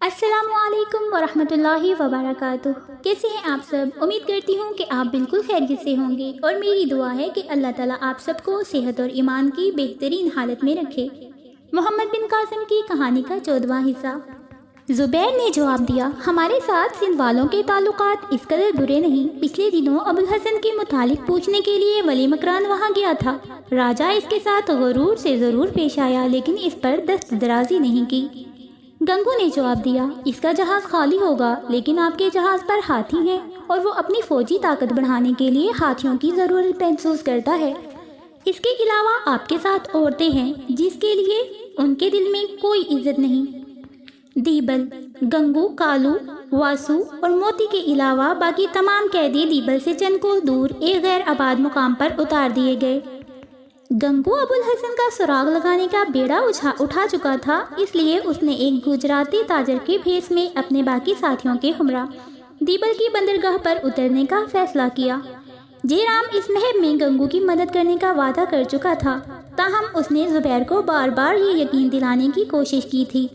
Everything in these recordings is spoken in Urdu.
السلام علیکم ورحمۃ اللہ وبرکاتہ۔ کیسے ہیں آپ سب؟ امید کرتی ہوں کہ آپ بالکل خیریت سے ہوں گے، اور میری دعا ہے کہ اللہ تعالیٰ آپ سب کو صحت اور ایمان کی بہترین حالت میں رکھے۔ محمد بن قاسم کی کہانی کا 14واں حصہ۔ زبیر نے جواب دیا، ہمارے ساتھ سندھ والوں کے تعلقات اس قدر برے نہیں۔ پچھلے دنوں ابوالحسن کے متعلق پوچھنے کے لیے ولی مکران وہاں گیا تھا۔ راجہ اس کے ساتھ غرور سے ضرور پیش آیا، لیکن اس پر دست درازی نہیں کی۔ گنگو نے جواب دیا، اس کا جہاز خالی ہوگا، لیکن آپ کے جہاز پر ہاتھی ہیں اور وہ اپنی فوجی طاقت بڑھانے کے لیے ہاتھیوں کی ضرورت محسوس کرتا ہے۔ اس کے علاوہ آپ کے ساتھ عورتیں ہیں جس کے لیے ان کے دل میں کوئی عزت نہیں۔ دیبل، گنگو، کالو، واسو اور موتی کے علاوہ باقی تمام قیدی دیبل سے چند کو دور ایک غیر آباد مقام پر اتار دیے گئے۔ گنگو ابوالحسن کا سراغ لگانے کا بیڑا اٹھا چکا تھا، اس لیے اس نے ایک گجراتی تاجر کے بھیس میں اپنے باقی ساتھیوں کے ہمراہ دیبل کی بندرگاہ پر اترنے کا فیصلہ کیا۔ جے رام اس مہم میں گنگو کی مدد کرنے کا وعدہ کر چکا تھا، تاہم اس نے زبیر کو بار بار یہ یقین دلانے کی کوشش کی تھی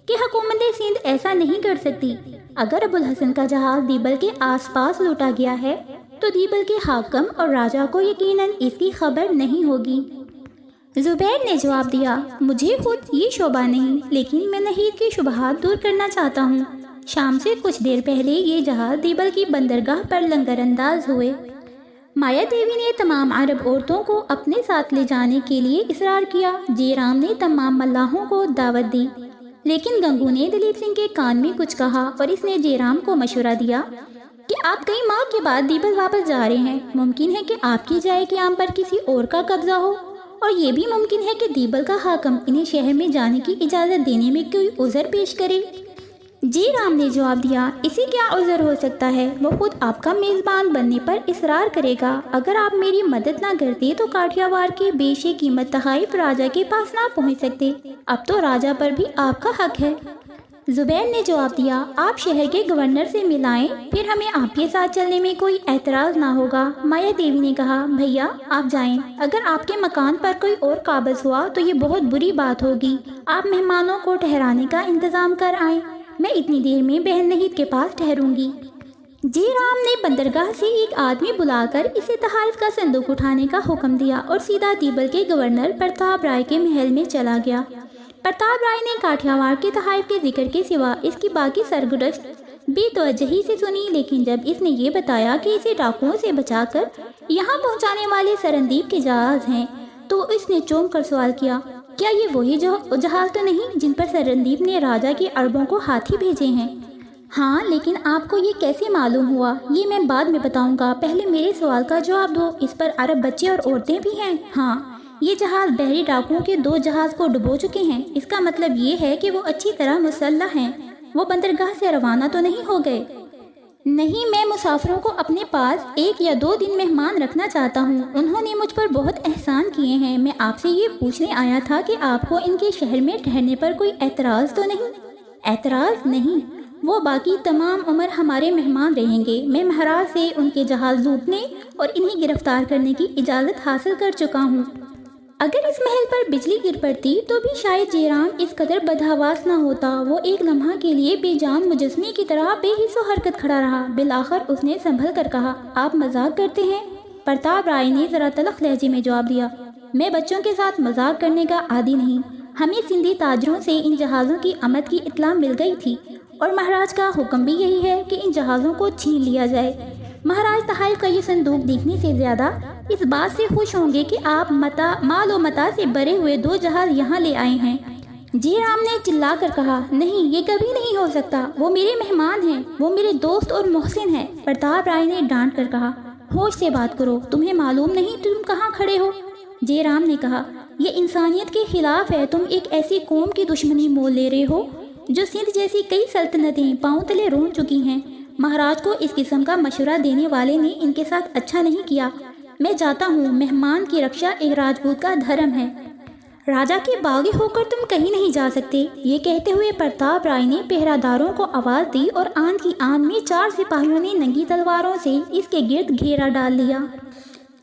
کہ حکومت سندھ ایسا نہیں کر سکتی۔ اگر ابوالحسن کا جہاز دیبل کے آس پاس لوٹا گیا ہے تو دیبل کے حاکم اور راجہ کو یقیناً اس کی خبر نہیں ہوگی۔ زبیر نے جواب دیا، مجھے خود یہ شبہ نہیں، لیکن میں نہید کے شبہات دور کرنا چاہتا ہوں۔ شام سے کچھ دیر پہلے یہ جہاز دیبل کی بندرگاہ پر لنگر انداز ہوئے۔ مایا دیوی نے تمام عرب عورتوں کو اپنے ساتھ لے جانے کے لیے اصرار کیا۔ جے رام نے تمام ملاحوں کو دعوت دی، لیکن گنگو نے دلیپ سنگھ کے کان میں کچھ کہا اور اس نے جے رام کو مشورہ دیا کہ آپ کئی ماہ کے بعد دیبل واپس جا رہے ہیں، ممکن ہے کہ آپ کی جائے قیام پر کسی اور کا قبضہ ہو، اور یہ بھی ممکن ہے کہ دیبل کا حاکم انہیں شہر میں جانے کی اجازت دینے میں کوئی عذر پیش کرے۔ جے رام نے جواب دیا، اسے کیا عذر ہو سکتا ہے؟ وہ خود آپ کا میزبان بننے پر اصرار کرے گا۔ اگر آپ میری مدد نہ کرتے تو کاٹھیاوار کے بیشے قیمت تحائف راجہ کے پاس نہ پہنچ سکتے۔ اب تو راجہ پر بھی آپ کا حق ہے۔ زبیر نے جواب دیا، آپ شہر کے گورنر سے ملائیں، پھر ہمیں آپ کے ساتھ چلنے میں کوئی اعتراض نہ ہوگا۔ مایا دیوی نے کہا، بھیا آپ جائیں، اگر آپ کے مکان پر کوئی اور قابض ہوا تو یہ بہت بری بات ہوگی۔ آپ مہمانوں کو ٹھہرانے کا انتظام کر آئیں، میں اتنی دیر میں بہن نہید کے پاس ٹھہروں گی۔ جے رام نے بندرگاہ سے ایک آدمی بلا کر اسے تحائف کا صندوق اٹھانے کا حکم دیا اور سیدھا دیبل کے گورنر پرتاپ رائے کے محل میں چلا گیا۔ پرتاپ رائے نے کاٹھیاوار کے تحائف کے ذکر کے سوا اس کی باقی سرگزشت بے توجہی سے سنی، لیکن جب اس نے یہ بتایا کہ اسے ڈاکوؤں سے بچا کر یہاں پہنچانے والے سرندیپ کے جہاز ہیں، تو اس نے چونک کر سوال کیا، کیا یہ وہی جہاز تو نہیں جن پر سرندیپ نے راجہ کے عربوں کو ہاتھی بھیجے ہیں؟ ہاں، لیکن آپ کو یہ کیسے معلوم ہوا؟ یہ میں بعد میں بتاؤں گا، پہلے میرے سوال کا جواب دو۔ اس پر عرب بچے اور عورتیں بھی ہیں؟ ہاں، یہ جہاز بحری ڈاکوؤں کے 2 جہاز کو ڈبو چکے ہیں۔ اس کا مطلب یہ ہے کہ وہ اچھی طرح مسلح ہیں۔ وہ بندرگاہ سے روانہ تو نہیں ہو گئے؟ نہیں، میں مسافروں کو اپنے پاس 1 یا 2 دن مہمان رکھنا چاہتا ہوں۔ انہوں نے مجھ پر بہت احسان کیے ہیں۔ میں آپ سے یہ پوچھنے آیا تھا کہ آپ کو ان کے شہر میں ٹھہرنے پر کوئی اعتراض تو نہیں؟ اعتراض نہیں، وہ باقی تمام عمر ہمارے مہمان رہیں گے۔ میں مہاراج سے ان کے جہاز لوٹنے اور انہیں گرفتار کرنے کی اجازت حاصل کر چکا ہوں۔ اگر اس محل پر بجلی گر پڑتی تو بھی شاید جے رام اس قدر بدحواس نہ ہوتا۔ وہ ایک لمحہ کے لیے بے جان مجسمے کی طرح بے حس و حرکت کھڑا رہا۔ بالآخر اس نے سنبھل کر کہا، آپ مذاق کرتے ہیں؟ پرتاپ رائے نے ذرا تلخ لہجے میں جواب دیا، میں بچوں کے ساتھ مذاق کرنے کا عادی نہیں۔ ہمیں سندھی تاجروں سے ان جہازوں کی آمد کی اطلاع مل گئی تھی، اور مہاراج کا حکم بھی یہی ہے کہ ان جہازوں کو چھین لیا جائے۔ مہاراج تحائف کا یہ صندوق دیکھنے سے زیادہ اس بات سے خوش ہوں گے کہ آپ مال و متاع سے بھرے ہوئے 2 جہاز یہاں لے آئے ہیں۔ جے رام نے چلا کر کہا، نہیں، یہ کبھی نہیں ہو سکتا۔ وہ میرے مہمان ہیں، وہ میرے دوست اور محسن ہیں۔ پرتاپ رائے نے ڈانٹ کر کہا، ہوش سے بات کرو، تمہیں معلوم نہیں تم کہاں کھڑے ہو؟ جے رام نے کہا، یہ انسانیت کے خلاف ہے۔ تم ایک ایسی قوم کی دشمنی مول لے رہے ہو جو سندھ جیسی کئی سلطنتیں پاؤں تلے رون چکی ہیں۔ مہاراج کو اس قسم کا مشورہ دینے والے نے ان کے ساتھ اچھا نہیں کیا۔ میں جاتا ہوں، مہمان کی رکشا ایک راجپوت کا دھرم ہے۔ راجہ کے باغی ہو کر تم کہیں نہیں جا سکتے۔ یہ کہتے ہوئے پرتاپ رائے نے پہرہ داروں کو آواز دی اور آن کی آن میں 4 سپاہیوں نے ننگی تلواروں سے اس کے گرد گھیرا ڈال لیا۔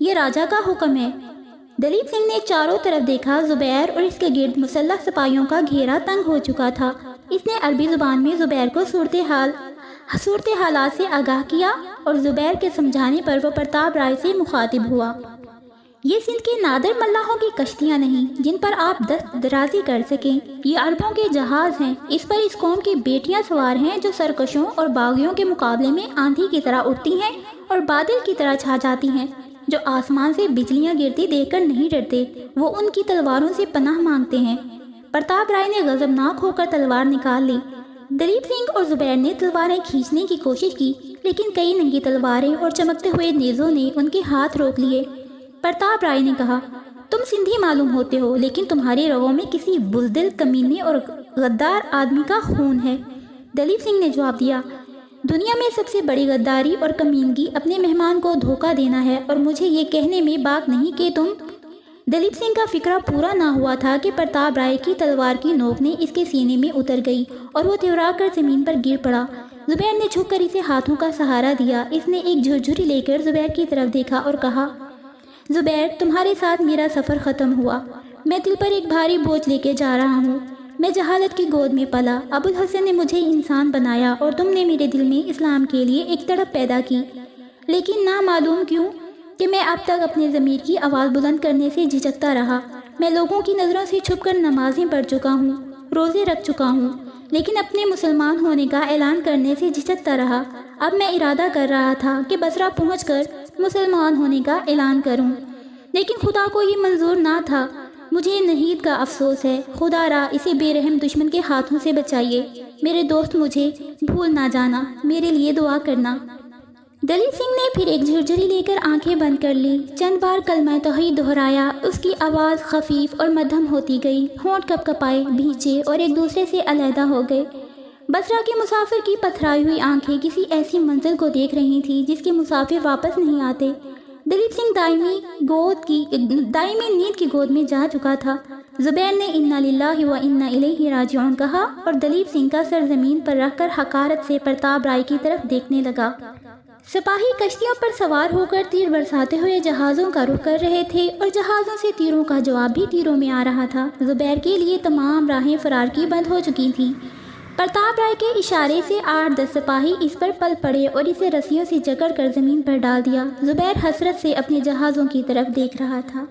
یہ راجا کا حکم ہے۔ دلیپ سنگھ نے چاروں طرف دیکھا۔ زبیر اور اس کے گرد مسلح سپاہیوں کا گھیرا تنگ ہو چکا تھا۔ اس نے عربی زبان میں زبیر کو صورتحالات سے آگاہ کیا اور زبیر کے سمجھانے پر وہ پرتاپ رائے سے مخاطب ہوا۔ یہ سندھ کے نادر ملاحوں کی کشتیاں نہیں جن پر آپ دست درازی کر سکیں، یہ عربوں کے جہاز ہیں۔ اس پر اس قوم کی بیٹیاں سوار ہیں جو سرکشوں اور باغیوں کے مقابلے میں آندھی کی طرح اٹھتی ہیں اور بادل کی طرح چھا جاتی ہیں، جو آسمان سے بجلیاں گرتی دیکھ کر نہیں ڈرتے، وہ ان کی تلواروں سے پناہ مانگتے ہیں۔ پرتاپ رائے نے غضبناک ہو کر تلوار نکال لی۔ دلیپ سنگھ اور زبیر نے تلواریں کھینچنے کی کوشش کی، لیکن کئی ننگی تلواریں اور چمکتے ہوئے نیزوں نے ان کے ہاتھ روک لیے۔ پرتاپ رائے نے کہا، تم سندھی معلوم ہوتے ہو، لیکن تمہاری رگوں میں کسی بزدل، کمینے اور غدار آدمی کا خون ہے۔ دلیپ سنگھ نے جواب دیا، دنیا میں سب سے بڑی غداری اور کمینگی اپنے مہمان کو دھوکہ دینا ہے، اور مجھے یہ کہنے میں باک نہیں کہ تم۔ دلیپ سنگھ کا فکرہ پورا نہ ہوا تھا کہ پرتاپ رائے کی تلوار کی نوک نے اس کے سینے میں اتر گئی اور وہ تیورا کر زمین پر گر پڑا۔ زبیر نے جھک کر اسے ہاتھوں کا سہارا دیا۔ اس نے ایک جھرجھری لے کر زبیر کی طرف دیکھا اور کہا، زبیر، تمہارے ساتھ میرا سفر ختم ہوا۔ میں دل پر ایک بھاری بوجھ لے کے جا رہا ہوں۔ میں جہالت کی گود میں پلا۔ ابو الحسن نے مجھے انسان بنایا اور تم نے میرے دل میں اسلام کے لیے ایک تڑپ پیدا کی، لیکن نہ معلوم کیوں کہ میں اب تک اپنے ضمیر کی آواز بلند کرنے سے جھجکتا رہا۔ میں لوگوں کی نظروں سے چھپ کر نمازیں پڑھ چکا ہوں، روزے رکھ چکا ہوں، لیکن اپنے مسلمان ہونے کا اعلان کرنے سے جھجکتا رہا۔ اب میں ارادہ کر رہا تھا کہ بصرہ پہنچ کر مسلمان ہونے کا اعلان کروں، لیکن خدا کو یہ منظور نہ تھا۔ مجھے نہید کا افسوس ہے۔ خدا را اسے بے رحم دشمن کے ہاتھوں سے بچائیے۔ میرے دوست، مجھے بھول نہ جانا، میرے لیے دعا کرنا۔ دلیپ سنگھ نے پھر ایک جھرجھری لے کر آنکھیں بند کر لی، چند بار کلمہ توحید دہرایا۔ اس کی آواز خفیف اور مدھم ہوتی گئی، ہونٹ کپ کپائے، بھیجے اور ایک دوسرے سے علیحدہ ہو گئے۔ بصرہ کے مسافر کی پتھرائی ہوئی آنکھیں کسی ایسی منزل کو دیکھ رہی تھیں جس کے مسافر واپس نہیں آتے۔ دلیپ سنگھ دائمی نیند کی گود میں جا چکا تھا۔ زبیر نے انا للہ و انا الیہ راجعون کہا اور دلیپ سنگھ کا سر زمین پر رکھ کر حقارت سے پرتاپ رائے کی طرف دیکھنے لگا۔ سپاہی کشتیوں پر سوار ہو کر تیر برساتے ہوئے جہازوں کا رخ کر رہے تھے اور جہازوں سے تیروں کا جواب بھی تیروں میں آ رہا تھا۔ زبیر کے لیے تمام راہیں فرار کی بند ہو چکی تھیں۔ پرتاپ رائے کے اشارے سے 8-10 سپاہی اس پر پل پڑے اور اسے رسیوں سے جکڑ کر زمین پر ڈال دیا۔ زبیر حسرت سے اپنے جہازوں کی طرف دیکھ رہا تھا۔